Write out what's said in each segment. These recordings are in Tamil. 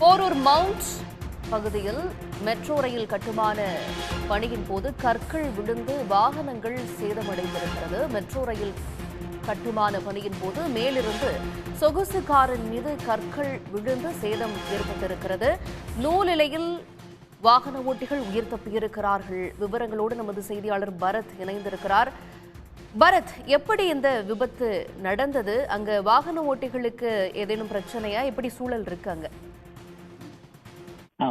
போரூர் மவுண்ட் பகுதியில் மெட்ரோ ரயில் கட்டுமான பணியின் போது கற்கள் விழுந்து வாகனங்கள் சேதமடைந்திருக்கிறது. மெட்ரோ ரயில் கட்டுமான பணியின் போது மேலிருந்து சொகுசு காரின் மீது கற்கள் விழுந்து சேதம் ஏற்பட்டிருக்கிறது. நூலிலையில் வாகன ஓட்டிகள் உயிர் தப்பியிருக்கிறார்கள். விவரங்களோடு நமது செய்தியாளர் பரத் இணைந்திருக்கிறார். பரத், எப்படி இந்த விபத்து நடந்தது? அங்க வாகன ஓட்டிகளுக்கு ஏதேனும் பிரச்சனையா? எப்படி சூழல் இருக்கு அங்க? ஆ,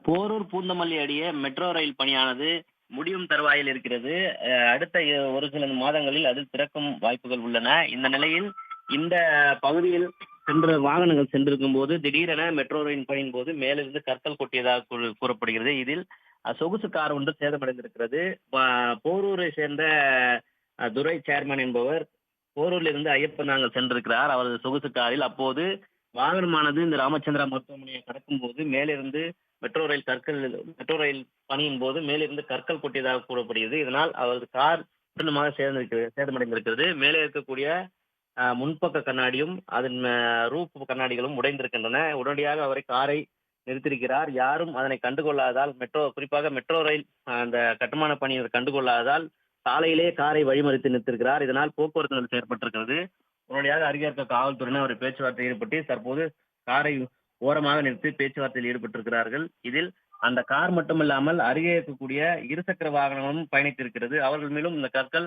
போரூர் பூந்தமல்லி அடிய மெட்ரோ ரயில் பணியானது முடியும் தருவாயில் இருக்கிறது. அடுத்த ஒரு சில மாதங்களில் அது திறக்கும் வாய்ப்புகள் உள்ளன. இந்த நிலையில் இந்த பகுதியில் வாகனங்கள் சென்றிருக்கும் போது திடீரென மெட்ரோ ரயில் பணியின் போது மேலிருந்து கற்கள் கொட்டியதாக கூறப்படுகிறது. இதில் சொகுசு கார் ஒன்று சேதமடைந்திருக்கிறது. போரூரை சேர்ந்த துரை சேர்மன் என்பவர் போரூரில் இருந்து ஐயப்பன் நாங்கள் சென்றிருக்கிறார் அவரது சொகுசு காரில். அப்போது வாகனமானது இந்த ராமச்சந்திரா மருத்துவமனையை கடக்கும் போது மேலிருந்து மெட்ரோ ரயில் பணியின் போது மேலிருந்து கற்கள் கொட்டியதாக கூறப்படுகிறது. இதனால் அவரது கார் முற்றிலுமாக சேதமடைந்திருக்கிறது. மேலே இருக்கக்கூடிய முன்பக்க கண்ணாடியும் அதன் ரூப் கண்ணாடிகளும் உடைந்திருக்கின்றன. உடனடியாக அவரை காரை நிறுத்தியிருக்கிறார். யாரும் அதனை கண்டுகொள்ளாததால் குறிப்பாக மெட்ரோ ரயில் அந்த கட்டுமான பணியினர் கண்டுகொள்ளாததால் சாலையிலேயே காரை வழிமறித்து நிறுத்திருக்கிறார். இதனால் போக்குவரத்து நெரிசல் ஏற்பட்டிருக்கிறது. உடனடியாக அருகே இருக்க காவல்துறையினர் ஒரு பேச்சுவார்த்தை ஈடுபட்டு தற்போது காரை ஓரமாக நிறுத்தி பேச்சுவார்த்தையில் ஈடுபட்டிருக்கிறார்கள். இதில் அந்த கார் மட்டுமில்லாமல் அருகே இருக்கக்கூடிய இருசக்கர வாகனங்களும் பயணித்திருக்கிறது. அவர்கள் மேலும் இந்த கற்கள்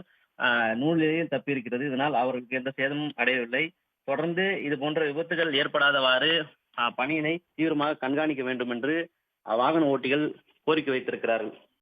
நூலிலேயே தப்பியிருக்கிறது. இதனால் அவர்களுக்கு எந்த சேதமும் அடையவில்லை. தொடர்ந்து இது போன்ற விபத்துகள் ஏற்படாதவாறு பணியினை தீவிரமாக கண்காணிக்க வேண்டும் என்று வாகன ஓட்டிகள் கோரிக்கை வைத்திருக்கிறார்கள்.